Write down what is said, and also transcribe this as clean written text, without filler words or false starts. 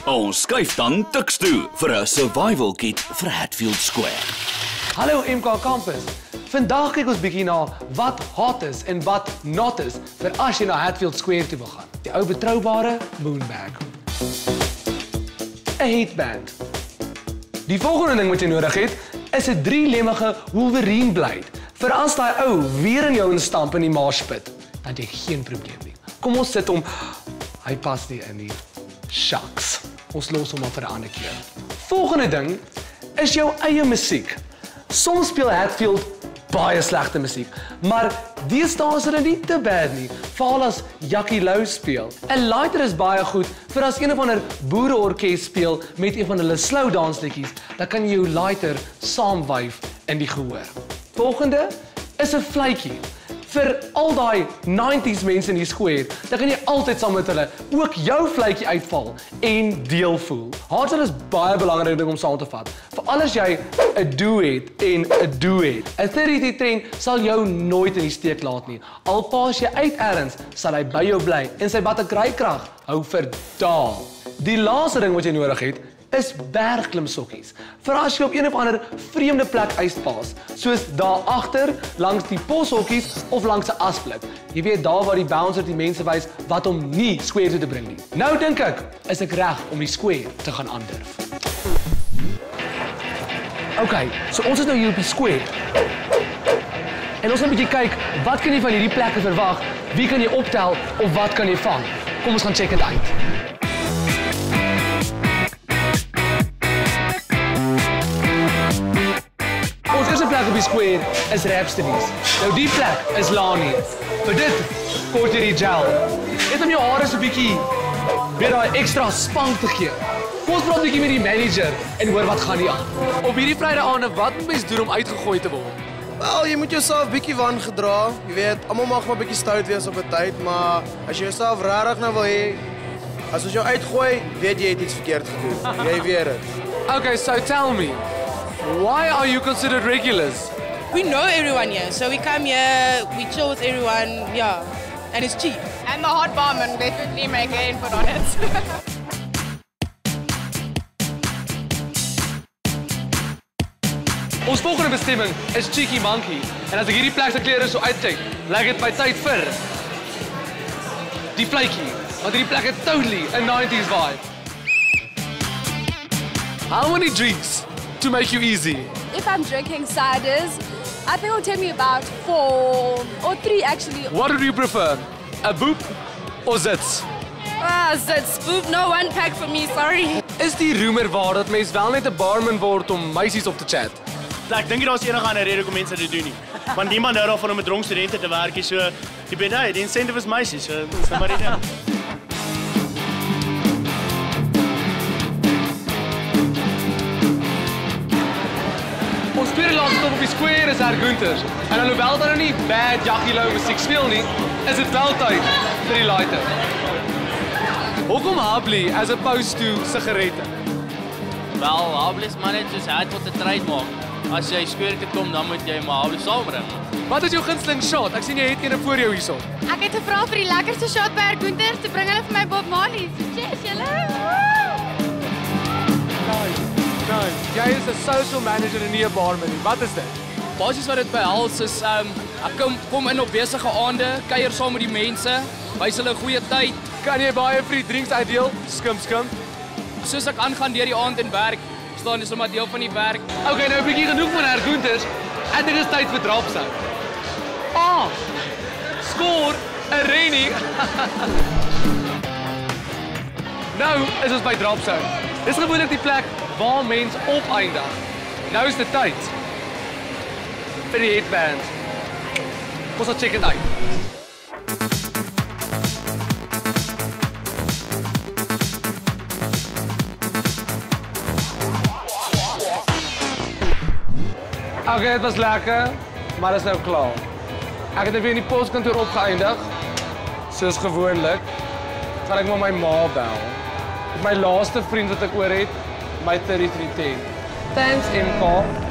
Ons skuif dan Tuks toe vir 'n survival kit vir Hatfield Square. Hallo MK Campus. Vandag kyk ons bietjie na wat hot is en wat not is vir as jy na Hatfield Square toe wil gaan. Die ou betroubare moonbag. 'n headband. Die volgende ding wat jy nodig het, is 'n 3-lemmige Wolverine blade. Vir as daai ou weer in jou instamp in die marspit, dan jy geen probleem nie. Kom ons sit hom. Hy pas nie in nie. Shucks. Ons los hom maar vir 'n ander keer. Volgende ding is jou eie musiek. Soms speel Hatfield baie slegte musiek, maar deesdae is dit nie te bad nie, veral as Jackie Lou speel. 'n lighter is baie goed vir as een of ander boereorkes speel met een van hulle slow dance liedjies, dan kan jy jou lighter saamwyf in die gehoor. Volgende is 'n vletjie. Vir al daai 90s mense in die square, dan kan jy altyd saam met hulle ook jou vletjie uitval en deel voel. Haarsel is baie belangrik ding om saam te vat. Veral as jy 'n do het en 'n do het. 'n 30-10 sal jou nooit in die steek laat nie. Al pas jy uit ergens, sal hy by jou bly en sy batterykrag hou vir dae. Die laaste ding wat jy nodig het, is bergklimsokkies. Vir as jy op een of ander vreemde plek yspaas, soos daar agter langs die poshokkies of langs 'n asblik. Jy weet daar waar die bouncer die mense wys wat om nie square toe te bring nie. Nou dink ek, is ek reg om die square te gaan aandurf. Okay, so ons is nou hier op die square. En ons gaan 'n bietjie kyk, wat kan jy van hierdie plekke verwag? Wie kan jy optel of wat kan jy vang? Kom ons gaan check dit uit. Ons eerste plek op die square is Rhapsodies. Nou die plek is Lani. Vir dit kort jy die gel. Net om jou hare so 'n bietjie weer daai ekstra spank te gee. Kom ons praat 'n bietjie met die manager en hoor wat gaan hier aan. Op hierdie Vrydae-aande, wat moet mens doen om uitgegooi te word? Wel, jy moet jouself bietjie wan gedra. Jy weet, almal mag maar bietjie stout wees op 'n tyd, maar as jy jouself regtig nou wil hê, as ons jou uitgooi, weet jy het iets verkeerd gedoen. Jy weet dit. Okay, so tell me, why are you considered regulars? We know everyone here, so we come here, we chill with everyone, yeah, and it's cheap. And the hot barman definitely make an input on it. Ons volgende bestemming is Cheeky Monkey. En as ek hierdie plek se klere so uitkyk, lyk dit my tyd vir die vletjie. Want hierdie plek het totally 'n 90s vibe. How many drinks to make you easy? If I'm drinking ciders, I think it'll take me about 4 or 3 actually. What would you prefer? A boop or zits? Zits, boop, no one pack for me, sorry. Is die roemer waar dat mens wel net 'n barman word om meisies op te chat? Ek dink nie daar's enige ander rede om mense dit doen nie. Want niemand hou daarvan om met dronk studente te werk nie, so jy weet hy, die incentive is meisies, so dis nou maar dit. Ons tweede laaste stop op die square is Gunters. En alhoewel daar nou nie bad Jackie Lou musiek speel nie, is dit wel tyd vir die lighter. Hoekom Habli as opposed to sigarette? Wel, Habli is maar net soos hy tot 'n trade maak. As jy square toe kom, dan moet jy maar Habli saambring. Wat is jou gunsteling shot? Ek sien jy het een voor jou hierso. Ek het gevra vir die lekkerste shot by Gunther, te bring hulle vir my Bob Marley. Cheers julle. Nice. Jy is 'n social manager en nie 'n barman nie. Wat is dit? Basies wat dit behels is ek kom in op besige aande, kuier saam met die mense, wys hulle 'n goeie tyd. Kan jy baie free drinks uitdeel? Skim. Soos ek aangaan deur die aand en werk, staan dis sommer deel van die werk. Okay, nou 'n bietjie genoeg van Gunters. En dit is tyd vir Dropsout. Score 'n Rennie. Nou is ons by Dropsout. Dis gewoonlik die plek waar mense opeindig. Nou is dit tyd vir die headband. Kom ons check dit uit. Okay, het was lekker, maar dit is nou klaar. Ek het weer in die poskantoor opgeëindig. Soos gewoonlik, gaan ek maar my ma bel. My laaste vriend wat ek oor het, my 3310. Thanks, MK.